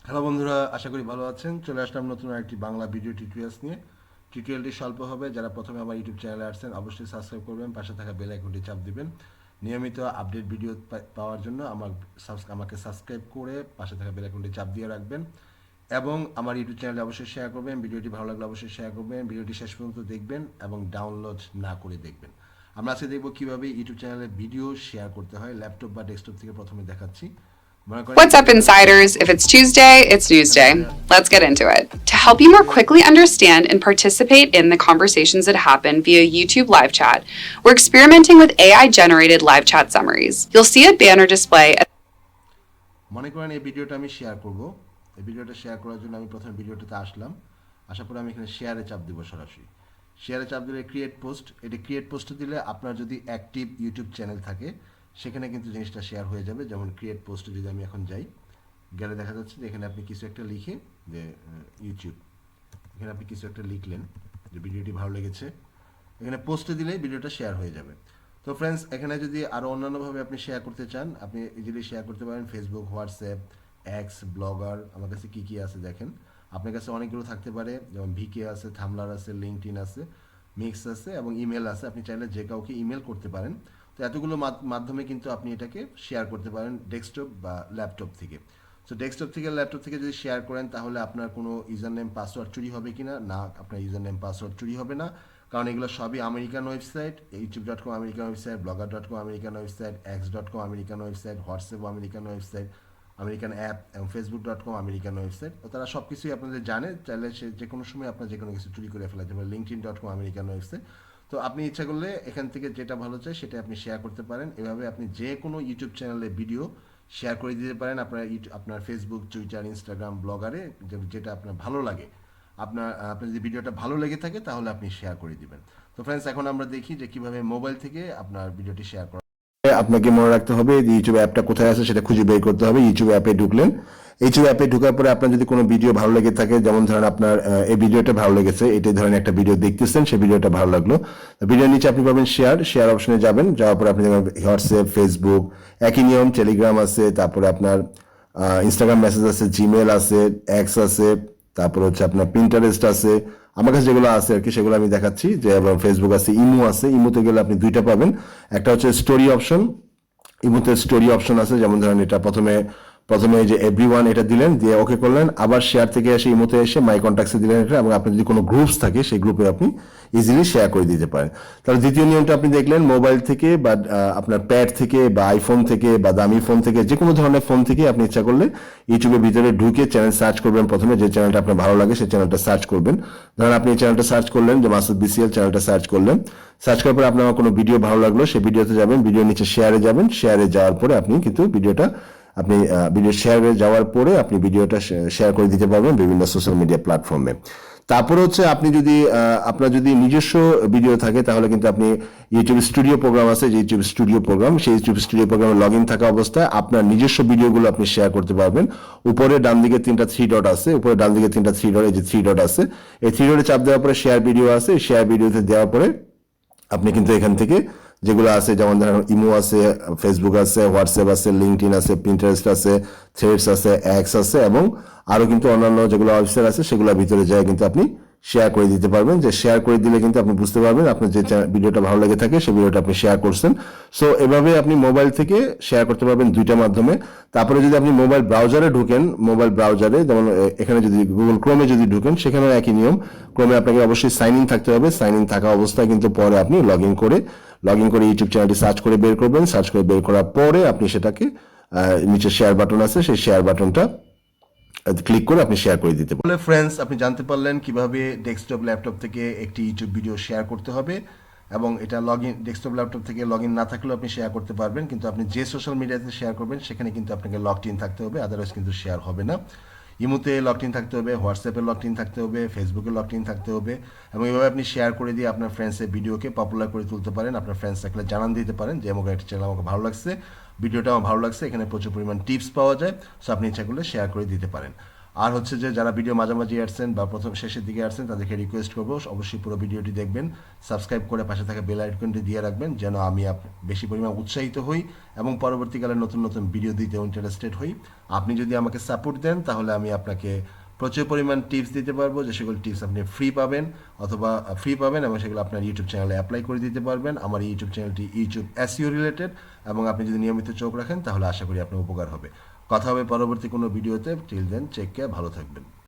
Hello বন্ধুরা, আশা করি ভালো আছেন। চলে আসলাম নতুন একটি বাংলা ভিডিও টিউটোরিয়ালস নিয়ে। টিউটোরিয়ালটি স্বল্প হবে। যারা প্রথমে আমার ইউটিউব চ্যানেলে আসছেন অবশ্যই সাবস্ক্রাইব করবেন, পাশে থাকা বেল আইকনটি চাপ দিবেন। নিয়মিত আপডেট ভিডিও পাওয়ার জন্য আমাকে সাবস্ক্রাইব করে পাশে থাকা বেল আইকনটি চাপ দিয়ে রাখবেন এবং আমার ইউটিউব চ্যানেলে অবশ্যই শেয়ার করবেন। ভিডিওটি ভালো লাগলে অবশ্যই শেয়ার করবেন। ভিডিওটি শেষ পর্যন্ত দেখবেন এবং ডাউনলোড না করে দেখবেন। আমরা আজকে দেখব কীভাবে ইউটিউব চ্যানেলে ভিডিও শেয়ার করতে হয়। ল্যাপটপ বা ডেস্কটপ থেকে প্রথমে দেখাচ্ছি। মনে করেন এই What's up, ভিডিওটা শেয়ার insiders? করব। If it's Tuesday, it's এখান থেকে Newsday. Let's get into it. To help you more quickly understand and participate in the conversations that happen via YouTube live chat, we're experimenting with AI generated live chat summaries. You'll see a banner display. মনে করেন এই ভিডিওটা আমি share করব। এই ভিডিওটা share করার জন্য আমি প্রথমে ভিডিওটাতে আসলাম। আসার পরে আমি এখানে শেয়ারে চাপ দিব সরাসরি। শেয়ারে চাপ দিলে ক্রিয়েট পোস্ট, এটি ক্রিয়েট পোস্টে দিলে আপনার যদি অ্যাক্টিভ ইউটিউব চ্যানেল থাকে সেখানে কিন্তু জিনিসটা শেয়ার হয়ে যাবে। যেমন ক্রিয়েট পোস্টে যদি আমি এখন যাই, গেলে দেখা যাচ্ছে যে এখানে আপনি কিছু একটা লিখে যে ইউটিউব, এখানে আপনি কিছু একটা লিখলেন যে ভিডিওটি ভালো লেগেছে, এখানে পোস্টে দিলেই ভিডিওটা শেয়ার হয়ে যাবে। তো ফ্রেন্ডস, এখানে যদি আরও অন্যান্যভাবে আপনি শেয়ার করতে চান, আপনি ইজিলি শেয়ার করতে পারেন ফেসবুক, হোয়াটসঅ্যাপ, এক্স, ব্লগার। আমার কাছে কী কী আছে দেখেন। আপনার কাছে অনেকগুলো থাকতে পারে, যেমন ভিকে আছে, থামলার আছে, লিঙ্কডইন আছে, মিক্স আছে এবং ইমেল আছে। আপনি চাইলে যে কাউকে ইমেল করতে পারেন। তো এতগুলো মাধ্যমে কিন্তু আপনি এটাকে শেয়ার করতে পারেন ডেস্কটপ বা ল্যাপটপ থেকে। সো ডেস্কটপ থেকে ল্যাপটপ থেকে যদি শেয়ার করেন তাহলে আপনার কোনো ইউজার নেম পাসওয়ার্ড চুরি হবে কি না? না, আপনার ইউজার নেম পাসওয়ার্ড চুরি হবে না, কারণ এগুলো সবই American website. YouTube dot com American website, Blogger dot com American website, X dot com American website, WhatsApp American website, American app এবং ফেসবুক.com আমেরিকান ওয়েবসাইট। ও তারা সব কিছুই আপনাদের জানে, চাইলে সে যে কোনো সময় আপনার যে কোনো কিছু চুরি করে ফেলা যাবে। লিঙ্কডইন.com আমেরিকান ওয়েবসাইট। তো আপনি ইচ্ছা করলে এখান থেকে যেটা ভালো চায় সেটা আপনি শেয়ার করতে পারেন। এভাবে আপনি যে কোনো ইউটিউব চ্যানেলে ভিডিও শেয়ার করে দিতে পারেন আপনার ফেসবুক, টুইটার, ইনস্টাগ্রাম, ব্লগারে, যেটা আপনার ভালো লাগে। আপনার যদি ভিডিওটা ভালো লেগে থাকে তাহলে আপনি শেয়ার করে দিবেন। তো ফ্রেন্ডস, এখন আমরা দেখি যে কিভাবে মোবাইল থেকে আপনার ভিডিওটি শেয়ার করা। আপনাকে মনে রাখতে হবে যে ইউটিউব অ্যাপটা কোথায় আছে সেটা খুঁজে বের করতে হবে। ইউটিউব অ্যাপে ঢুকলেন। ইউটিউব অ্যাপে ঢোকার পরে আপনার যদি কোনো ভিডিও ভালো লেগে থাকে, যেমন ধরেন আপনার এই ভিডিওটা ভালো লেগেছে, এটাই ধরেন একটা ভিডিও দেখতেছেন, সেই ভিডিওটা ভালো লাগলো, ভিডিওর নিচে আপনি পাবেন শেয়ার অপশনে যাবেন। যাওয়ার পরে আপনি দেখবেন হোয়াটসঅ্যাপ, ফেসবুক, একই নিয়ম, টেলিগ্রাম আছে, তারপরে আপনার ইনস্টাগ্রাম মেসেজ আছে, জিমেল আছে, এক্স আছে, তারপরে হচ্ছে আপনার পিন্টারেস্ট আছে। আমার কাছে যেগুলো আছে আর কি সেগুলো আমি দেখাচ্ছি। যে ফেসবুক আছে, ইমো আছে। ইমোতে গেলে আপনি দুইটা পাবেন, একটা হচ্ছে স্টোরি অপশন। ইমোতে স্টোরি অপশন আছে, যেমন ধরেন এটা প্রথমে প্রথমে এই যে এভরিওয়ান এটা দিলেন, দিয়ে ওকে করলেন, আবার শেয়ার থেকে এসে ইমোতে এসে মাই কন্ট্যাক্টসে দিলেন এটা, এবং আপনার যদি কোনো গ্রুপস থাকে সেই গ্রুপে আপনি ইজিলি শেয়ার করে দিতে পারেন। তাহলে দ্বিতীয় নিয়মটা আপনি দেখলেন, মোবাইল থেকে বা আপনার প্যাড থেকে বা আইফোন থেকে বা দামি ফোন থেকে, যে কোনো ধরনের ফোন থেকে আপনি ইচ্ছা করলে ইউটিউবের ভিতরে ঢুকে চ্যানেল সার্চ করবেন। প্রথমে যে চ্যানেলটা আপনার ভালো লাগে সেই চ্যানেলটা সার্চ করবেন। ধরেন আপনি এই চ্যানেলটা সার্চ করলেন, যে মাসুদ বিসিএল চ্যানেলটা সার্চ করলেন। সার্চ করার পরে আপনার কোনো ভিডিও ভালো লাগলো, সেই ভিডিওতে যাবেন, ভিডিওর নিচে শেয়ারে যাবেন। শেয়ারে যাওয়ার পরে আপনি কিন্তু ভিডিও শেয়ারে যাওয়ার পরে আপনি ভিডিওটা শেয়ার করে দিতে পারবেন বিভিন্ন সোশ্যাল মিডিয়া প্ল্যাটফর্মে। তারপরে হচ্ছে আপনি যদি আপনার যদি নিজস্ব ভিডিও থাকে তাহলে কিন্তু আপনি ইউটিউব স্টুডিও প্রোগ্রাম আছে, যে ইউটিউব স্টুডিও প্রোগ্রাম, সেই ইউটিউব স্টুডিও প্রোগ্রামে লগ ইন থাকা অবস্থায় আপনার নিজস্ব ভিডিওগুলো আপনি শেয়ার করতে পারবেন। উপরে ডান দিকে তিনটা থ্রি ডট আছে, উপরে ডান দিকে তিনটা থ্রি ডট, এই যে থ্রি ডট আছে, এই থ্রি ডটে চাপ দেওয়ার পরে শেয়ার ভিডিও আছে। শেয়ার ভিডিওতে দেওয়ার পরে আপনি কিন্তু এখান থেকে যেগুলো আছে, যেমন ধরেন ইমো আছে, ফেসবুক আছে, হোয়াটসঅ্যাপ আছে, লিঙ্কডইন আছে, পিন্টারেস্ট আছে, থ্রেডস আছে, এক্স আছে, এবং আরও কিন্তু অন্যান্য যেগুলো ওয়েবসাইট আছে সেগুলোর ভিতরে যায় কিন্তু আপনি শেয়ার করে দিতে পারবেন। যে শেয়ার করে দিলে কিন্তু আপনি বুঝতে পারবেন আপনার যে ভিডিওটা ভালো লেগে থাকে সেই ভিডিওটা আপনি শেয়ার করছেন। সো এভাবে আপনি মোবাইল থেকে শেয়ার করতে পারবেন দুইটা মাধ্যমে। তারপরে যদি আপনি মোবাইল ব্রাউজারে ঢুকেন, মোবাইল ব্রাউজারে যেমন এখানে যদি গুগল ক্রোমে যদি ঢুকেন, সেখানেও একই নিয়ম। ক্রোমে আপনাকে অবশ্যই সাইন ইন থাকতে হবে। সাইন ইন থাকা অবস্থায় কিন্তু পরে আপনি লগ ইন করে ইউটিউব চ্যানেলটি সার্চ করে বের করবেন। সার্চ করে বের করার পরে আপনি সেটাকে নিচে শেয়ার বাটন আছে, সেই শেয়ার বাটনটা ক্লিক করে আপনি শেয়ার করে দিতে পারেন। বলে ফ্রেন্ডস, আপনি জানতে পারলেন কিভাবে ডেস্কটপ ল্যাপটপ থেকে একটি ইউটিউব ভিডিও শেয়ার করতে হবে, এবং এটা ডেস্কটপ ল্যাপটপ থেকে লগ ইন না থাকলেও আপনি শেয়ার করতে পারবেন। কিন্তু আপনি যে সোশ্যাল মিডিয়াতে শেয়ার করবেন সেখানে কিন্তু আপনাকে লগড ইন থাকতে হবে, আদারওয়াইজ কিন্তু শেয়ার হবে না। ইমোতে লগড ইন থাকতে হবে, হোয়াটসঅ্যাপে লগড ইন থাকতে হবে, ফেসবুকে লগড ইন থাকতে হবে, এবং এভাবে আপনি শেয়ার করে দিয়ে আপনার ফ্রেন্ডসের ভিডিওকে পপুলার করে তুলতে পারেন। আপনার ফ্রেন্ডস থাকলে জানান দিতে পারেন যে আমাকে একটা চ্যানেল আমাকে ভালো লাগছে, ভিডিওটা আমার ভালো লাগছে, এখানে প্রচুর পরিমাণ টিপস পাওয়া যায়। সো আপনি ইচ্ছা করলে শেয়ার করে দিতে পারেন। আর হচ্ছে যে যারা ভিডিও মাঝামাঝি আসছেন বা প্রথম শেষের দিকে আসছেন তাদেরকে রিকোয়েস্ট করবো অবশ্যই পুরো ভিডিওটি দেখবেন, সাবস্ক্রাইব করে পাশে থাকা বেল আইকনটি দিয়ে রাখবেন যেন আমি বেশি পরিমাণ উৎসাহিত হই এবং পরবর্তীকালে নতুন নতুন ভিডিও দিতে ইন্টারেস্টেড হই। আপনি যদি আমাকে সাপোর্ট দেন তাহলে আমি আপনাকে প্রচুর পরিমাণ টিপস দিতে পারবো, যে সেগুলো টিপস আপনি ফ্রি পাবেন এবং সেগুলো আপনার ইউটিউব চ্যানেলে অ্যাপ্লাই করে দিতে পারবেন। আমার ইউটিউব চ্যানেলটি ইউটিউব এসইও রিলেটেড এবং আপনি যদি নিয়মিত চোখ রাখেন তাহলে আশা করি আপনার উপকার হবে। কথা হবে পরবর্তী কোনো ভিডিওতে। টিল দেন, টেক কেয়ার, ভালো থাকবেন।